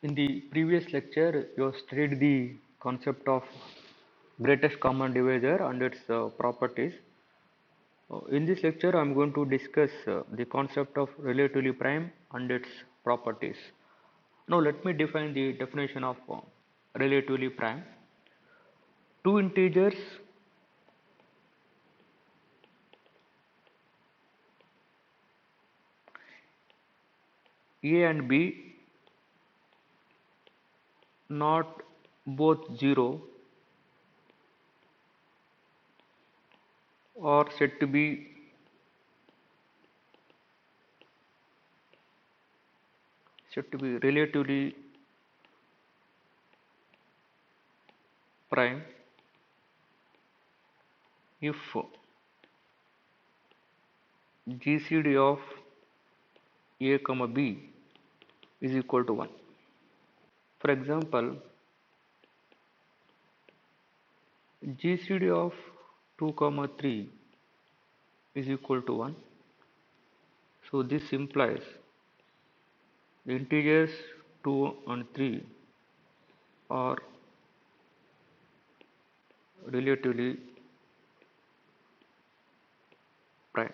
In the previous lecture, you have studied the concept of greatest common divisor and its properties. In this lecture, I am going to discuss the concept of relatively prime and its properties. Now, let me define the definition of relatively prime. Two integers a and b, not both 0, are said to be relatively prime if GCD of a comma b is equal to 1. For example, GCD of 2 comma 3 is equal to 1. So this implies the integers 2 and 3 are relatively prime.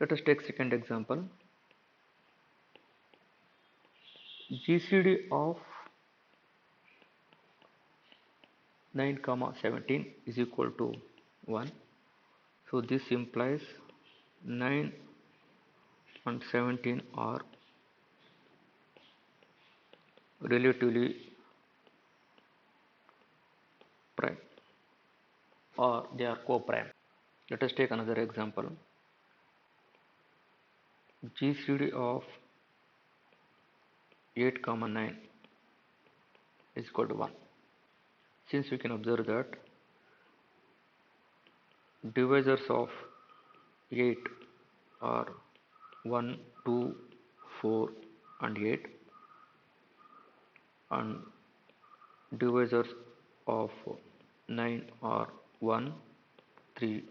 Let us take second example. GCD of 9 comma 17 is equal to 1. So this implies 9 and 17 are relatively prime, or they are co-prime. Let us take another example. GCD of 8 comma 9 is equal to 1. Since we can observe that divisors of 8 are 1, 2, 4 and 8, and divisors of 9 are 1, 3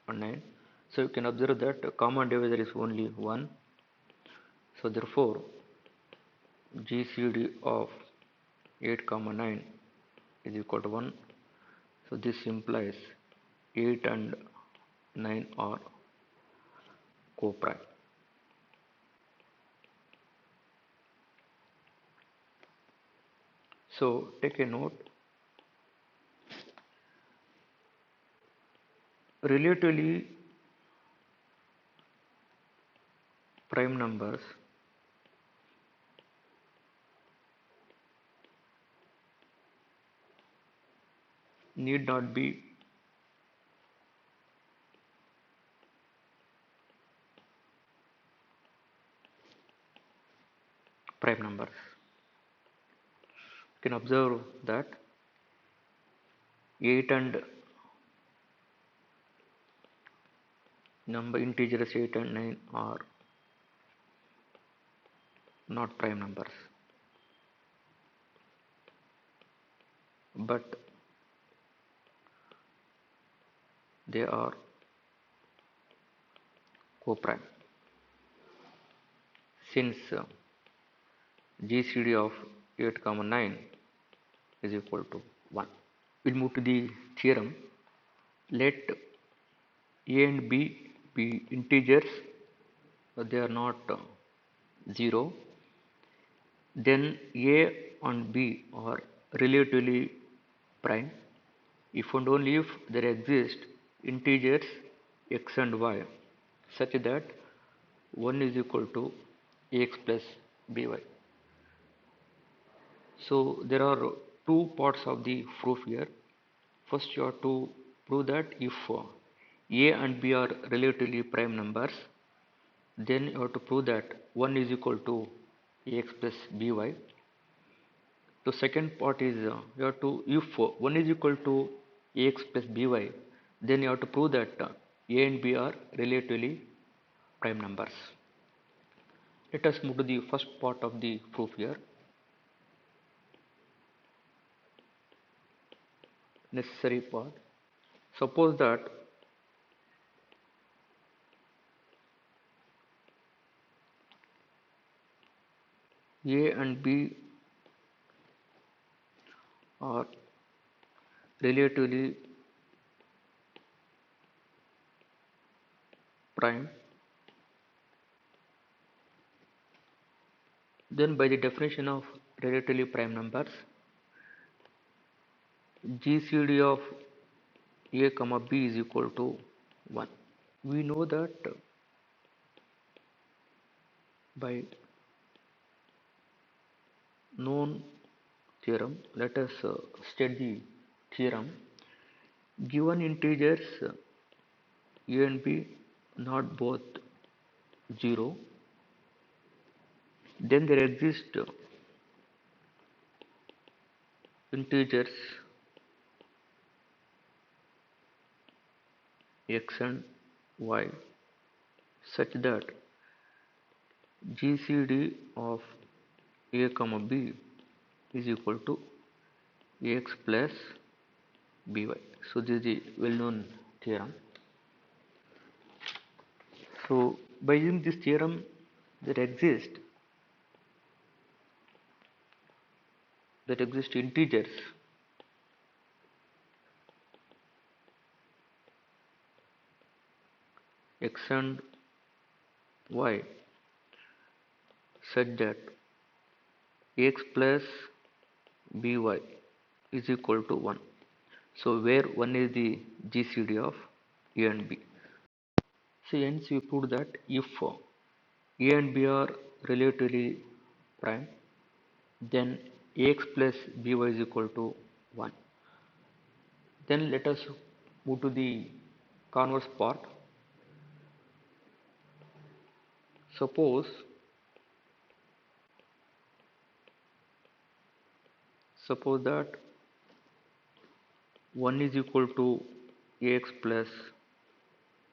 and 9. So you can observe that common divisor is only 1. So therefore GCD of 8 comma 9 is equal to 1. So this implies 8 and 9 are co-prime. So take a note, relatively prime numbers need not be prime numbers. You can observe that 8 and integers 8 and 9 are not prime numbers, but they are co-prime, since GCD of 8 comma 9 is equal to 1. We'll move to the theorem. Let a and b be integers, they are not 0. Then a and b are relatively prime if and only if there exist integers x and y such that 1 is equal to ax plus by. So there are two parts of the proof here. First, you have to prove that if a and b are relatively prime numbers, then you have to prove that 1 is equal to ax plus by. The second part is you have to, if 1 is equal to ax plus by, then you have to prove that a and b are relatively prime numbers. Let us move to the first part of the proof here. Necessary part. Suppose that A and B are relatively prime, then by the definition of relatively prime numbers, GCD of A comma B is equal to 1. We know that by known theorem. Let us state the theorem. Given integers A and B not both 0, then there exist integers x and y such that GCD of A comma B is equal to ax plus by. So this is the well-known theorem. So by using this theorem, there exist integers x and y such that ax plus by is equal to 1. So where 1 is the GCD of A and B. So hence we proved that if A and B are relatively prime, then ax plus by is equal to 1. Then let us move to the converse part. Suppose that 1 is equal to ax plus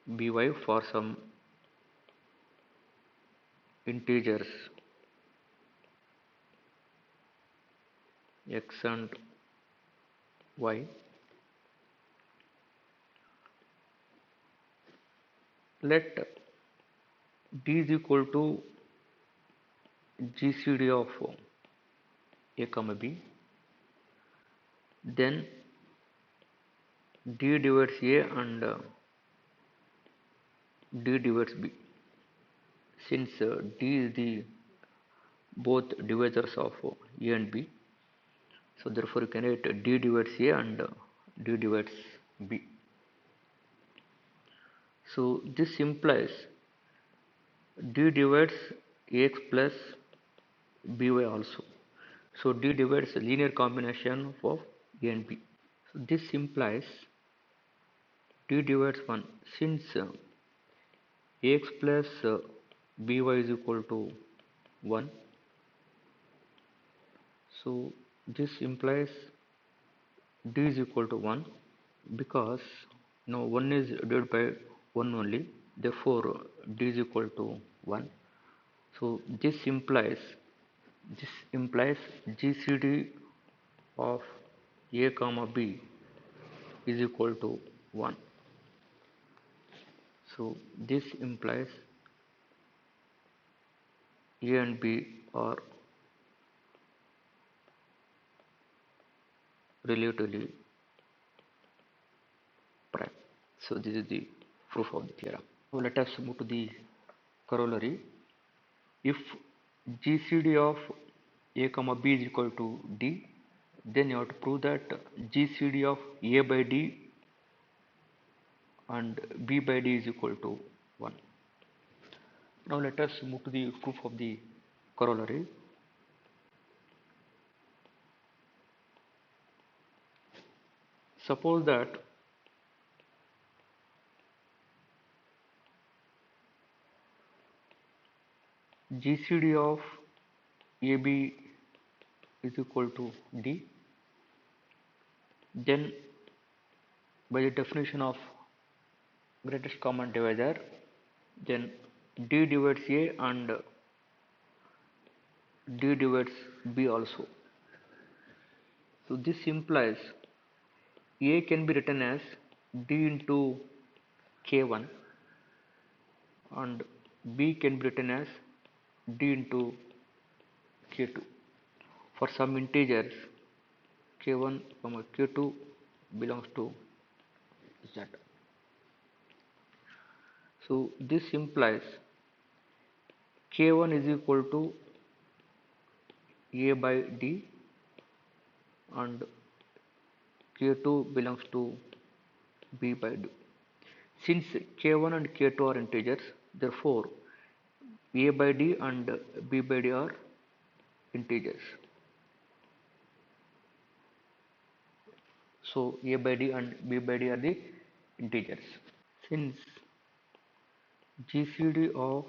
by for some integers x and y. Let d is equal to GCD of A comma B, then d divides A and d divides B. Since d is the both divisors of A and B, so therefore you can write d divides A and d divides B. So this implies d divides ax plus by also. So d divides a linear combination of A and B. So this implies d divides 1 since ax plus by is equal to 1. So this implies d is equal to 1 because now 1 is divided by 1 only, therefore d is equal to 1. So this implies GCD of A comma B is equal to 1. So this implies A and B are relatively prime. So this is the proof of the theorem. So let us move to the corollary. If GCD of A comma B is equal to D, then you have to prove that GCD of A by D and B by D is equal to 1. Now let us move to the proof of the corollary. Suppose that GCD of AB is equal to D, then by the definition of greatest common divisor, then D divides A and D divides B also. So this implies A can be written as D into K1 and B can be written as D into k2. For some integers k1 comma k2 belongs to z. So this implies k1 is equal to a by d and k2 belongs to b by d. Since k1 and k2 are integers, therefore a by d and b by d are integers. So a by d and b by d are the integers. Since GCD of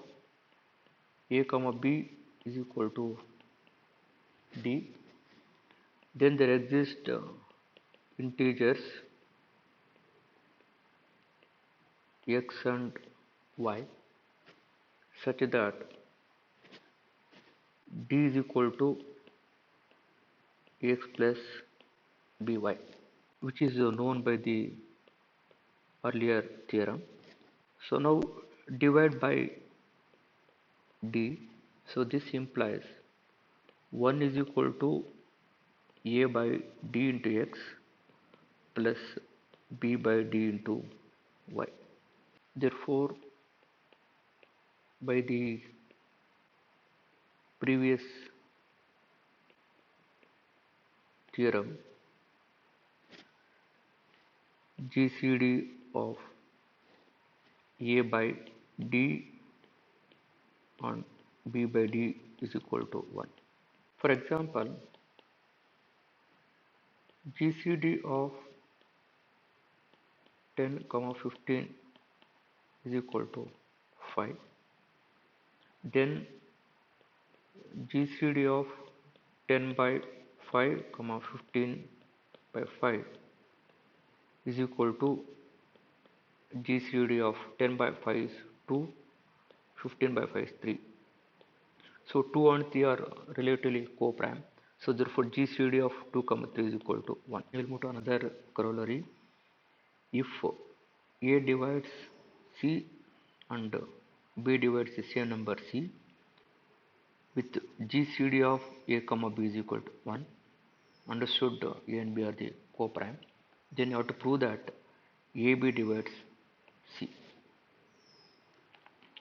a comma b is equal to d, then there exist integers x and y such that d is equal to ax plus by, which is known by the earlier theorem. So now divide by d, so this implies 1 is equal to a by d into x plus b by d into y. Therefore, by the previous theorem, GCD of a by d and b by d is equal to 1. For example, GCD of 10 comma 15 is equal to 5. Then GCD of 10 by 5 comma 15 by 5 is equal to GCD of 10 by 5 is 2, 15 by 5 is 3. So 2 and 3 are relatively co-prime. So therefore GCD of 2 comma 3 is equal to 1. We will move to another corollary. If A divides C and B divides the same number C with GCD of A comma B is equal to 1, understood A and B are the co-prime, then you have to prove that AB divides C.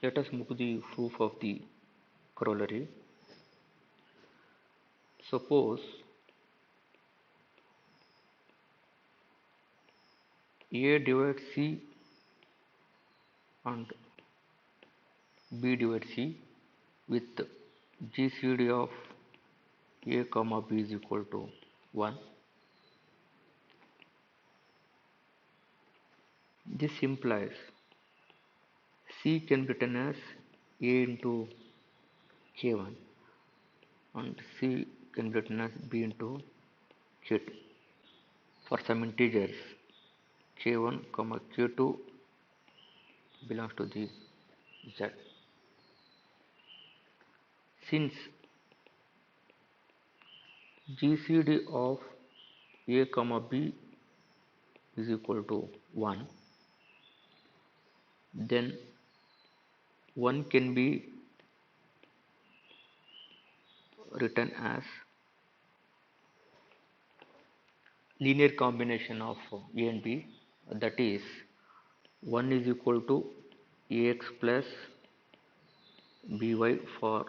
Let us move to the proof of the corollary. Suppose A divides C and B divides C with GCD of A comma B is equal to 1. This implies C can be written as A into K1 and C can be written as B into K2 for some integers K1 comma K2 belongs to the Z. Since GCD of A comma B is equal to 1, then 1 can be written as linear combination of A and B, that is 1 is equal to ax plus by for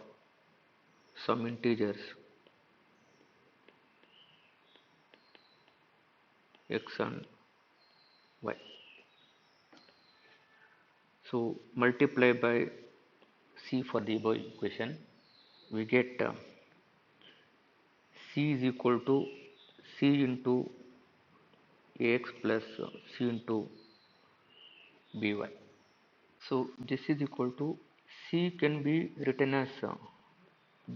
some integers x and y. So multiply by C for the above equation, we get C is equal to C into ax plus C into by. So this is equal to C can be written as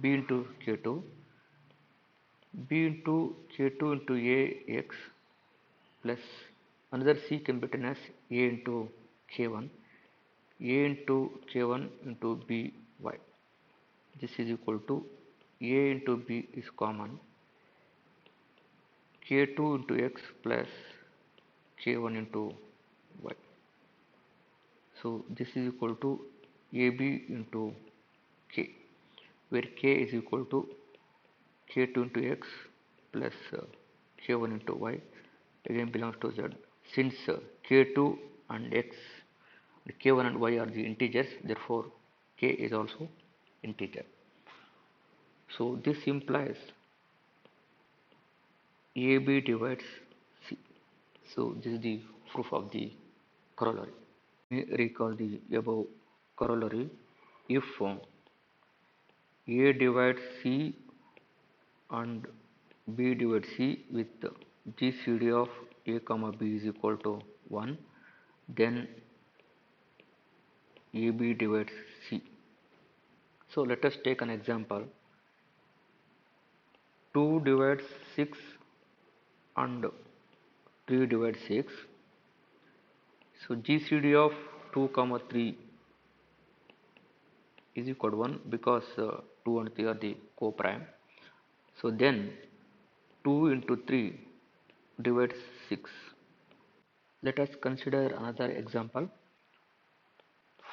B into K2, B into K2 into ax plus another C can be written as A into K1, A into K1 into by. This is equal to A into B is common, K2 into x plus K1 into y. So this is equal to AB into K, where K is equal to k2 into x plus k1 into y again belongs to z. Since k2 and x, k1 and y are the integers, therefore k is also integer. So this implies AB divides C. So this is the proof of the corollary. Recall the above corollary. If A divides C and B divides C with GCD of A comma B is equal to 1, then AB divides C. So let us take an example. 2 divides 6 and 3 divides 6. So GCD of 2 comma 3 is equal to 1 because 2 and 3 are the co-prime. So then 2 into 3 divides 6. Let us consider another example.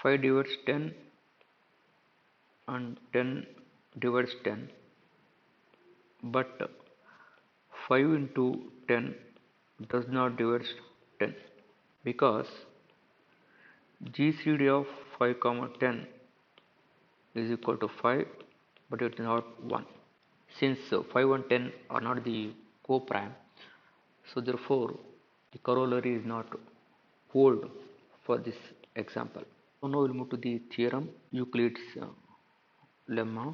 5 divides 10 and 10 divides 10, but 5 into 10 does not divide 10 because GCD of 5 comma 10 is equal to 5, but it is not 1. Since 5 and 10 are not the co-prime, so therefore the corollary is not hold for this example. So now we'll move to the theorem, Euclid's lemma.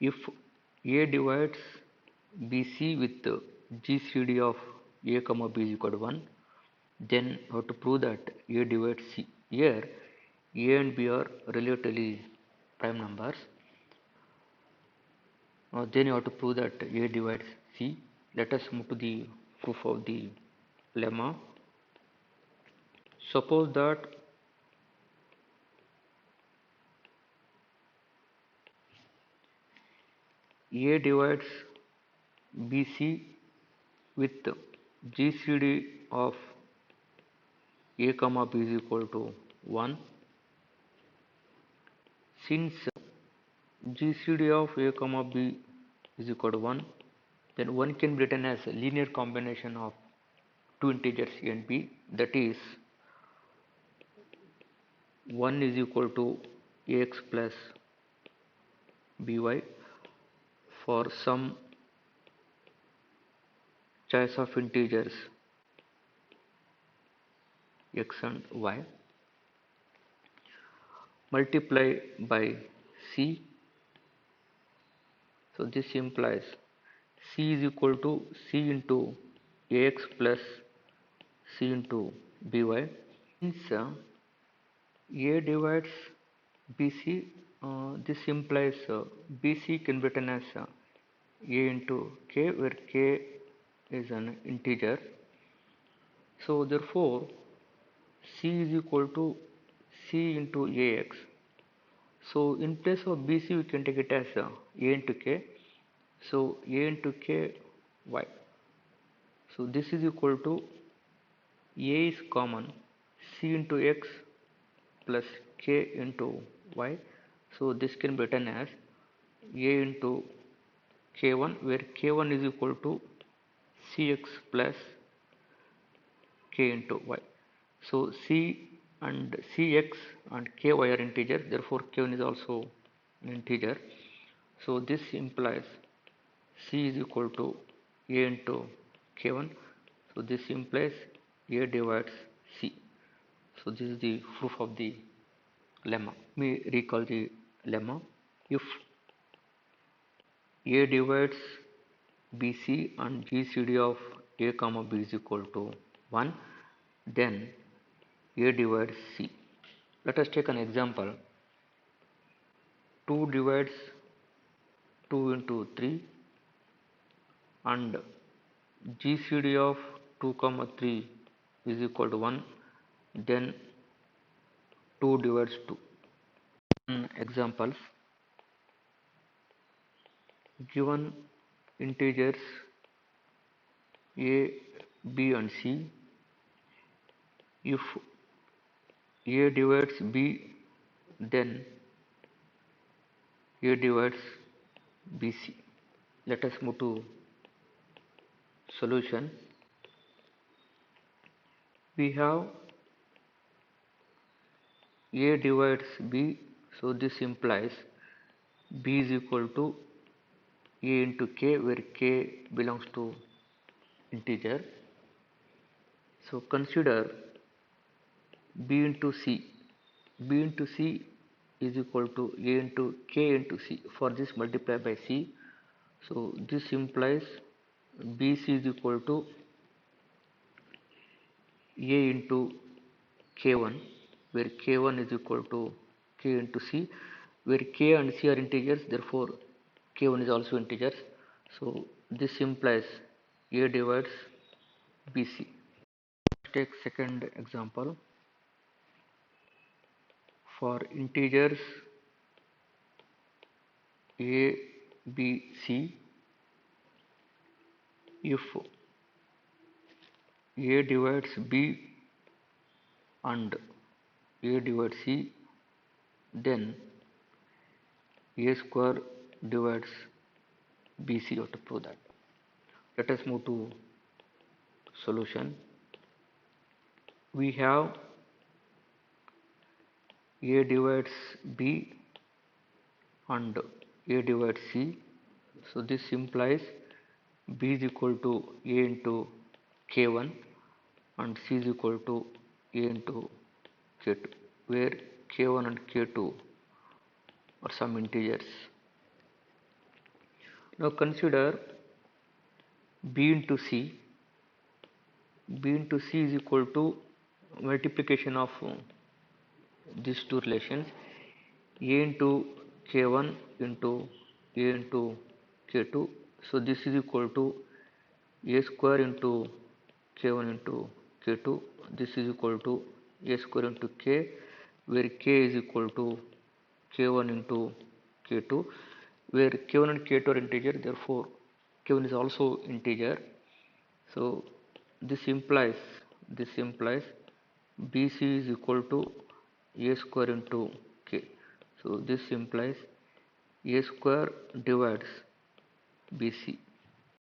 If A divides BC with GCD of A comma B is equal to 1, then we have to prove that A divides C. Here A and B are relatively prime numbers. Then you have to prove that A divides C. Let us move to the proof of the lemma. Suppose that A divides BC with GCD of A comma B is equal to 1. Since GCD of A comma B is equal to 1, then 1 can be written as a linear combination of two integers A and B, that is 1 is equal to ax plus by for some choice of integers x and y, multiply by c. So this implies c is equal to c into ax plus c into by. Since a divides bc, this implies bc can be written as a into k, where k is an integer. So therefore c is equal to c into ax. So in place of bc we can take it as a into k. So a into k y. So this is equal to a is common, c into x plus k into y. So this can be written as a into k1, where k1 is equal to cx plus k into y. So c and cx and ky are integers, therefore k1 is also an integer. So this implies c is equal to a into k1. So this implies a divides c. So this is the proof of the lemma. Let me recall the lemma. If a divides bc and gcd of a comma b is equal to 1, then a divides c. Let us take an example. 2 divides 2 into 3 and GCD of 2 comma 3 is equal to 1, then 2 divides 2. Examples: given integers a, b and c, if a divides b, then a divides bc. Let us move to solution. We have A divides B, so this implies B is equal to A into K, where K belongs to integer. So consider B into C. B into C is equal to A into K into C. For this, multiply by C. So this implies BC is equal to A into K1, where K1 is equal to K into C, where K and C are integers, therefore K1 is also integers. So this implies A divides BC. Let's take second example. For integers A, B, C, if A divides B and A divides C, then A square divides BC. You have to prove that. Let us move to solution. We have A divides B and A divides C. So this implies B is equal to A into K1 and C is equal to A into K2, where K1 and K2 are some integers. Now consider B into C. B into C is equal to multiplication of these two relations, A into K1 into A into K2. So this is equal to A square into K1 into K2. This is equal to A square into K, where K is equal to K1 into K2, where K1 and K2 are integer, therefore K1 is also integer. So this implies BC is equal to A square into K. So this implies A square divides BC.